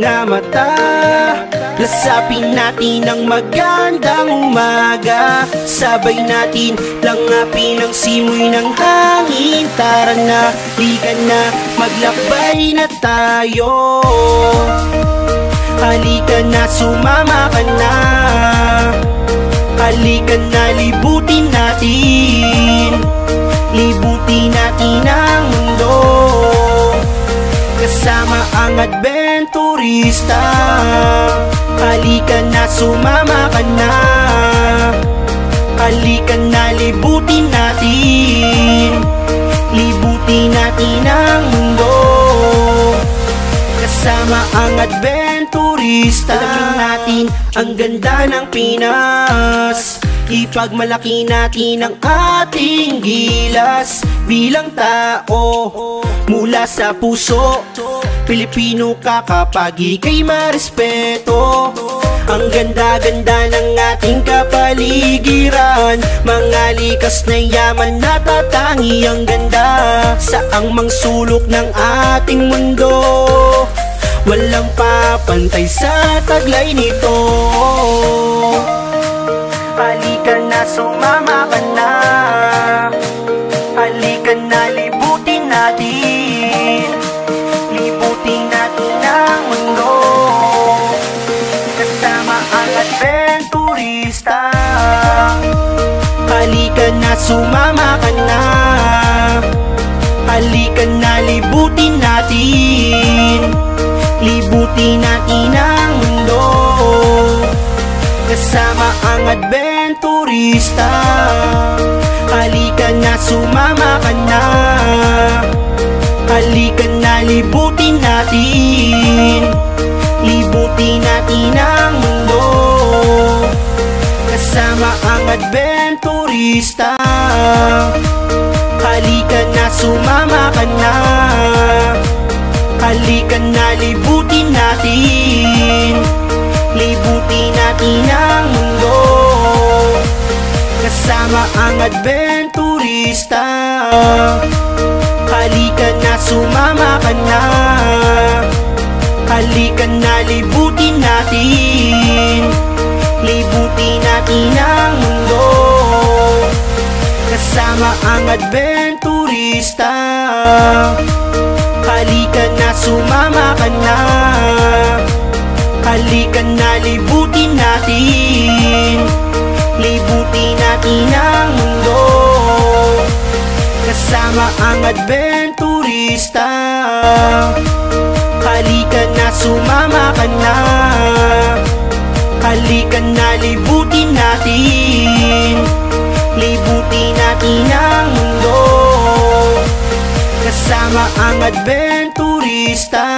mga mata. Lasapin natin ang magandang umaga. Sabay natin langapin ang simoy ng hangin. Tara na, liga na, maglakbay na tayo. Halika na, sumama ka na. Halika na, libutin natin. Libutin natin ang mundo kasama ang adventurista. Halika na, sumama ka na. Halika na, libutin natin. Libutin natin ang mundo kasama ang adventurista. Alamin natin ang ganda ng Pinas. Ipagmalaki natin ang ating gilas bilang tao mula sa puso. Pilipino ka kapag ika'y marespeto. Ang ganda-ganda ng ating kapaligiran, mga likas na yaman natatangi ang ganda. Saang mang sulok ng ating mundo, walang papantay sa taglay nito. Halika na, sumama ka na. Halika na, libutin natin. Libutin natin ang mundo kasama ang adventurista. Halika na, sumama ka na. Halika na, libutin natin. Libutin natin ang mundo kasama ang adventurista. Halika na, sumama ka na. Halika na, libutin natin. Libutin natin ang mundo kasama ang adventurista. Halika na, sumama ka na. Halika na, libutin natin. Libutin natin ang mundo kasama ang adventurista. Halika na, sumama ka na. Halika na, libutin natin. Libutin natin ang mundo kasama ang adventurista. Halika na, sumama ka na. Halika na, libutin natin. Libutin natin ang mundo kasama ang adventurista. Halika na, sumama ka na. Halika na, libutin natin. Libutin natin ang mundo kasama ang adventurista.